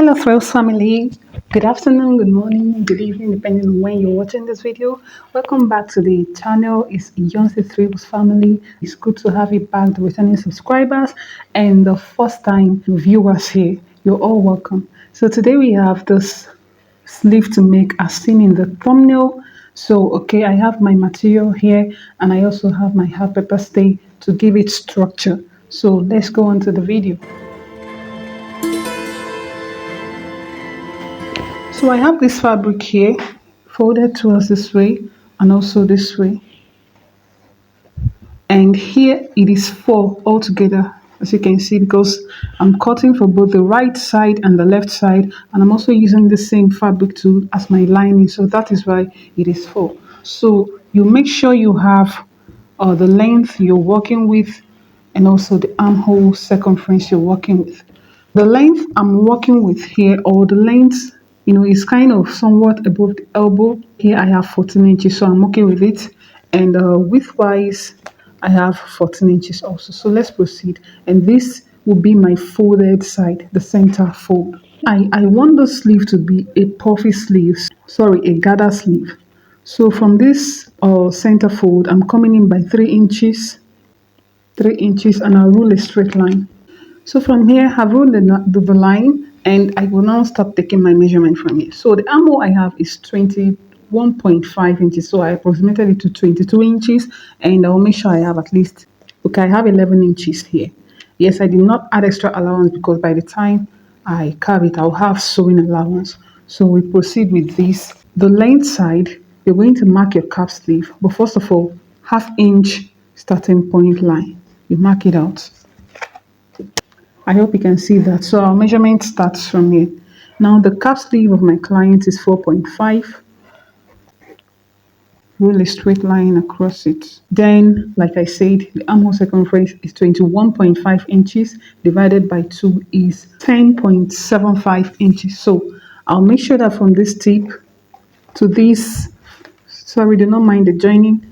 Hello, Thrills family. Good afternoon, good morning, good evening, depending on when you're watching this video. Welcome back to the channel. It's Beyonce Thrills family. It's good to have you back, the returning subscribers, and the first time viewers here. You're all welcome. So today we have this sleeve to make as seen in the thumbnail. So, okay, I have my material here, and I also have my hot pepper stay to give it structure. So let's go on to the video. So I have this fabric here folded towards this way and also this way. And here it is four altogether, as you can see, because I'm cutting for both the right side and the left side, and I'm also using the same fabric too as my lining, so that is why it is four. So you make sure you have the length you're working with and also the armhole circumference you're working with. The length I'm working with here, or the length, is kind of somewhat above the elbow. Here I have 14 inches, so I'm okay with it. And width-wise, I have 14 inches also. So let's proceed. And this will be my folded side, the center fold. I want the sleeve to be a puffy sleeve, a gather sleeve. So from this center fold, I'm coming in by 3 inches, 3 inches, and I'll rule a straight line. So from here, I've ruled the line, and I will now start taking my measurement from here. So the armhole I have is 21.5 inches. So I approximated it to 22 inches, and I'll make sure I have at least, okay, I have 11 inches here. Yes, I did not add extra allowance because by the time I carve it, I'll have sewing allowance. So we proceed with this. The length side, you're going to mark your cap sleeve, but first of all, 1/2 inch starting point line. You mark it out. I hope you can see that. So our measurement starts from here. Now the cap sleeve of my client is 4.5. Rule a straight line across it. Then, like I said, the armhole circumference is 21.5 inches divided by 2 is 10.75 inches. So I'll make sure that from this tip to this, sorry, do not mind the joining,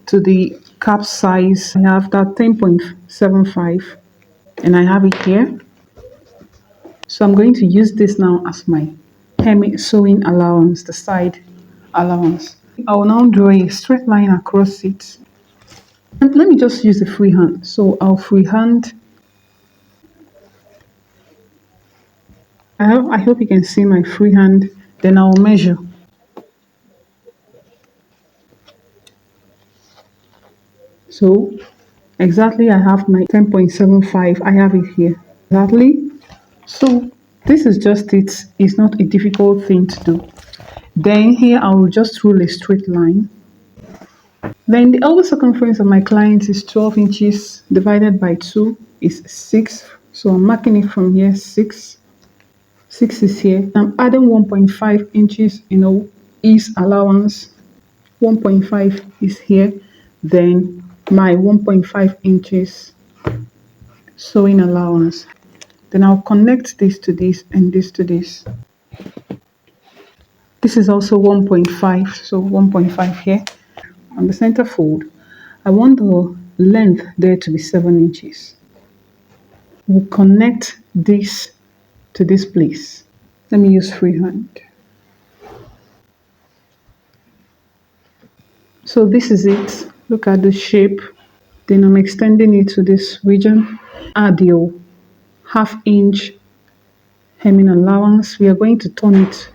to the cap size, I have that 10.75, and I have it here. So I'm going to use this now as my sewing allowance, the side allowance. I will now draw a straight line across it. And let me just use the freehand. So I'll freehand. I hope you can see my freehand. Then I'll measure. So exactly I have my 10.75. I have it here. Exactly. So this is just it. It's not a difficult thing to do. Then here I will just rule a straight line. Then the elbow circumference of my client is 12 inches divided by 2 is 6. So I'm marking it from here, 6. 6 is here. I'm adding 1.5 inches, ease allowance. 1.5 is here. Then my 1.5 inches sewing allowance. Then I'll connect this to this and this to this. This is also 1.5, so 1.5 here. On the center fold, I want the length there to be 7 inches. We'll connect this to this place. Let me use freehand. So this is it. Look at the shape. Then I'm extending it to this region. Add your 1/2 inch hemming allowance. We are going to turn it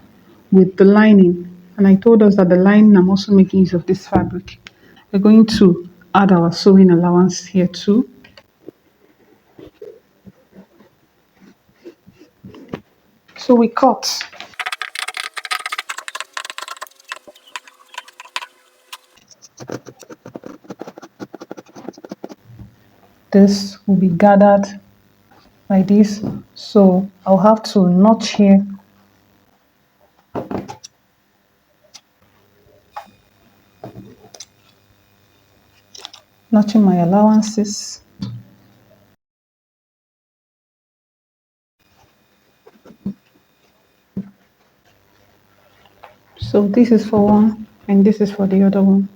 with the lining. And I told us that the lining, I'm also making use of this fabric. We're going to add our sewing allowance here too. So we cut. This will be gathered like this. So I'll have to notch here. Notching my allowances. So this is for one and this is for the other one.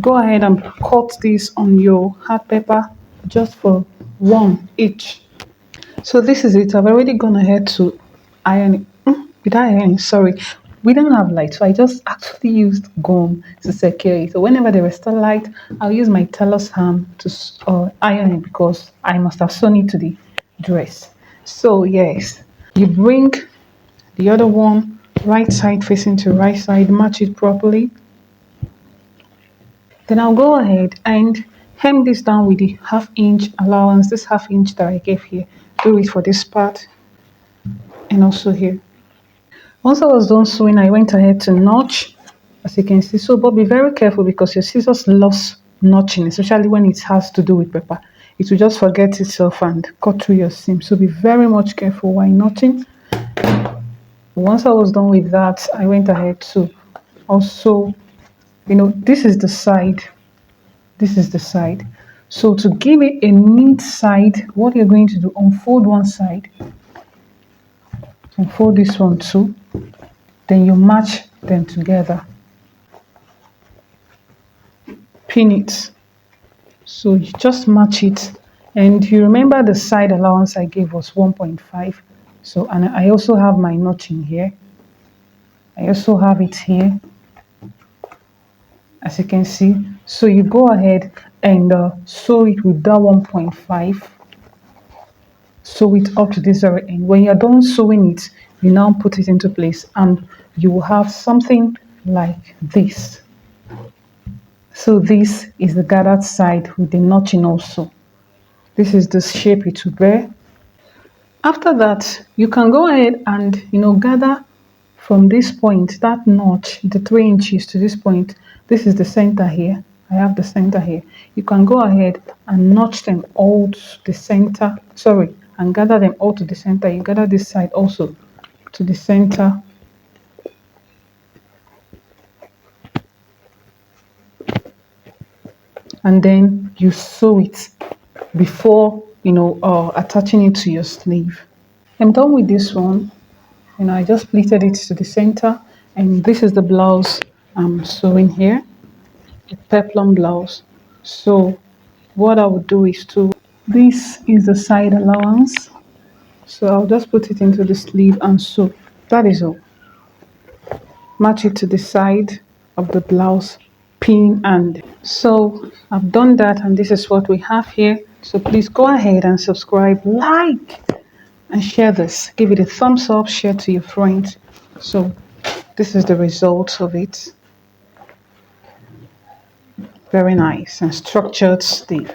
Go ahead and cut this on your hot pepper just for one each. So this is it. I've already gone ahead to ironing. With ironing, sorry. We didn't have light, so I just actually used gum to secure it. So whenever there was still light, I'll use my tailor's hand to iron it because I must have sewn it to the dress. So yes, you bring the other one right side facing to right side, match it properly. Then I'll go ahead and hem this down with the half inch allowance, this half inch that I gave here. Do it for this part and also here. Once I was done sewing, I went ahead to notch, as you can see. So, but be very careful because your scissors loves notching, especially when it has to do with paper. It will just forget itself and cut through your seam. So be very much careful while notching. Once I was done with that, I went ahead to also, this is the side. This is the side. So to give it a neat side, what you're going to do, unfold one side, unfold this one too, then you match them together. Pin it. So you just match it. And you remember the side allowance I gave was 1.5. So, and I also have my notching here. I also have it here, as you can see. So you go ahead and sew it with that 1.5. Sew it up to this very end. When you're done sewing it, you now put it into place and you will have something like this. So this is the gathered side with the notching also. This is the shape it will bear. After that, you can go ahead and gather from this point, that notch, the 3 inches to this point. This is the center here. I have the center here. You can go ahead and notch them all to the center. Sorry, and gather them all to the center. You gather this side also to the center. And then you sew it before attaching it to your sleeve. I'm done with this one. I just pleated it to the center, and this is the blouse I'm sewing here, the peplum blouse. So what I would do is this is the side allowance, so I'll just put it into the sleeve and sew. That is all. Match it to the side of the blouse, pin, and so I've done that, and this is what we have here. So please go ahead and subscribe, like, and share this. Give it a thumbs up, share to your friends. So this is the result of it. Very nice and structured sleeve.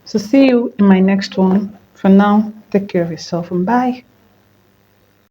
So see you in my next one. For now, take care of yourself and bye.